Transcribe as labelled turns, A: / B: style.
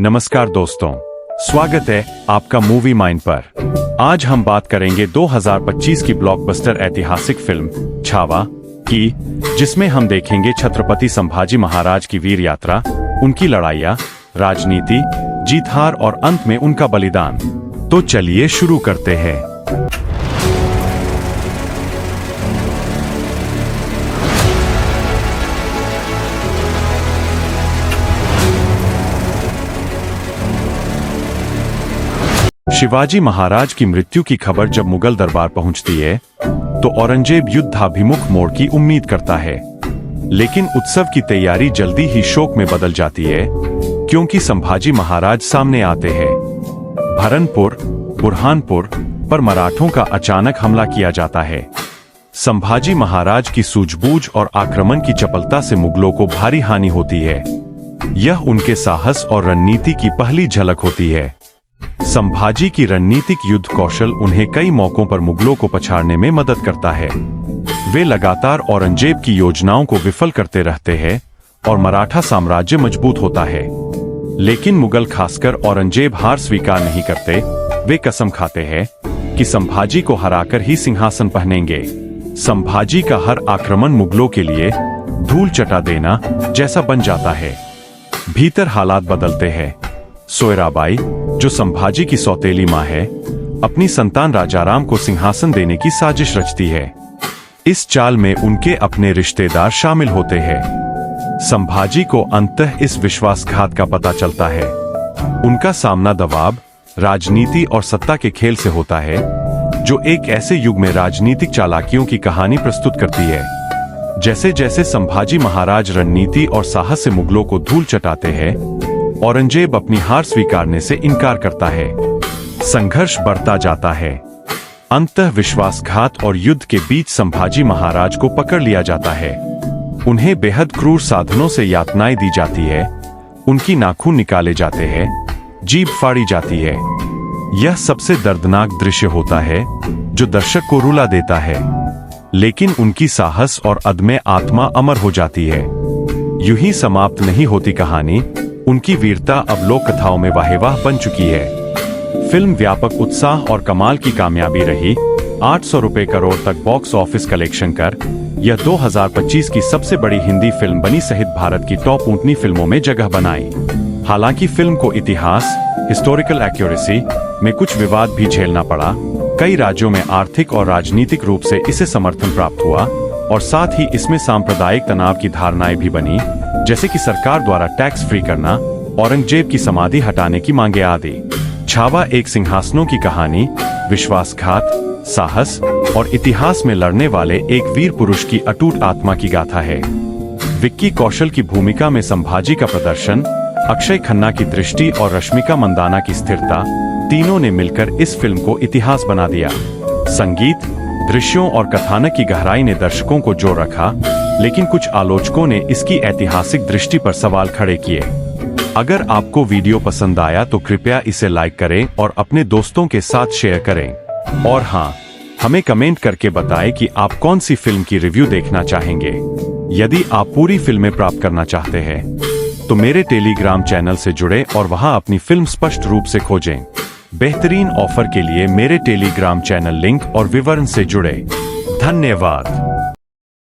A: नमस्कार दोस्तों, स्वागत है आपका मूवी माइंड पर। आज हम बात करेंगे 2025 की ब्लॉकबस्टर ऐतिहासिक फिल्म छावा की, जिसमें हम देखेंगे छत्रपति संभाजी महाराज की वीर यात्रा, उनकी लड़ाइयाँ, राजनीति, जीत हार और अंत में उनका बलिदान। तो चलिए शुरू करते हैं। शिवाजी महाराज की मृत्यु की खबर जब मुगल दरबार पहुंचती है तो औरंगजेब युद्धाभिमुख मोड़ की उम्मीद करता है, लेकिन उत्सव की तैयारी जल्दी ही शोक में बदल जाती है क्योंकि संभाजी महाराज सामने आते हैं। भरनपुर, बुरहानपुर पर मराठों का अचानक हमला किया जाता है। संभाजी महाराज की सूझबूझ और आक्रमण की चपलता से मुगलों को भारी हानि होती है। यह उनके साहस और रणनीति की पहली झलक होती है। संभाजी की रणनीतिक युद्ध कौशल उन्हें कई मौकों पर मुगलों को पछाड़ने में मदद करता है। वे लगातार औरंगजेब की योजनाओं को विफल करते रहते हैं और मराठा साम्राज्य मजबूत होता है। लेकिन मुगल, खासकर औरंगजेब, हार स्वीकार नहीं करते। वे कसम खाते हैं कि संभाजी को हराकर ही सिंहासन पहनेंगे। संभाजी का हर आक्रमण मुगलों के लिए धूल चटा देना जैसा बन जाता है। भीतर हालात बदलते हैं। सोयराबाई, जो संभाजी की सौतेली मां है, अपनी संतान राजाराम को सिंहासन देने की साजिश रचती है। इस चाल में उनके अपने रिश्तेदार शामिल होते हैं। संभाजी को अंततः इस विश्वासघात का पता चलता है। उनका सामना दबाव, राजनीति और सत्ता के खेल से होता है, जो एक ऐसे युग में राजनीतिक चालाकियों की कहानी प्रस्तुत करती है। जैसे जैसे संभाजी महाराज रणनीति और साहस से मुगलों को धूल चटाते हैं, औरंगजेब अपनी हार स्वीकारने से इनकार करता है। संघर्ष बढ़ता जाता है। अंततः विश्वासघात और युद्ध के बीच संभाजी महाराज को पकड़ लिया जाता है। उन्हें बेहद क्रूर साधनों से यातनाएं दी जाती है। उनकी नाखून निकाले जाते हैं, जीभ फाड़ी जाती है। यह सबसे दर्दनाक दृश्य होता है जो दर्शक को रुला देता है, लेकिन उनकी साहस और अदम्य आत्मा अमर हो जाती है। यूं ही समाप्त नहीं होती कहानी। उनकी वीरता अब लोक कथाओं में वाहेवाह बन चुकी है। फिल्म व्यापक उत्साह और कमाल की कामयाबी रही। 800 करोड़ तक बॉक्स ऑफिस कलेक्शन कर यह 2025 की सबसे बड़ी हिंदी फिल्म बनी सहित भारत की टॉप ऊँटनी फिल्मों में जगह बनाई। हालांकि फिल्म को इतिहास, हिस्टोरिकल एक्यूरेसी में कुछ विवाद भी झेलना पड़ा। कई राज्यों में आर्थिक और राजनीतिक रूप से इसे समर्थन प्राप्त हुआ और साथ ही इसमें सांप्रदायिक तनाव की धारणाएं भी बनी, जैसे कि सरकार द्वारा टैक्स फ्री करना, औरंगजेब की समाधि हटाने की मांगे आदि। छावा एक सिंहासनों की कहानी, विश्वासघात, साहस और इतिहास में लड़ने वाले एक वीर पुरुष की अटूट आत्मा की गाथा है। विक्की कौशल की भूमिका में संभाजी का प्रदर्शन, अक्षय खन्ना की दृष्टि और रश्मिका मंदाना की स्थिरता, तीनों ने मिलकर इस फिल्म को इतिहास बना दिया। संगीत, दृश्यों और कथानक की गहराई ने दर्शकों को जोड़ रखा, लेकिन कुछ आलोचकों ने इसकी ऐतिहासिक दृष्टि पर सवाल खड़े किए। अगर आपको वीडियो पसंद आया तो कृपया इसे लाइक करें और अपने दोस्तों के साथ शेयर करें। और हाँ, हमें कमेंट करके बताएं कि आप कौन सी फिल्म की रिव्यू देखना चाहेंगे। यदि आप पूरी फिल्में प्राप्त करना चाहते हैं तो मेरे टेलीग्राम चैनल से जुड़े और वहां अपनी फिल्म स्पष्ट रूप से खोजें। बेहतरीन ऑफर के लिए मेरे टेलीग्राम चैनल लिंक और विवरण से जुड़े। धन्यवाद।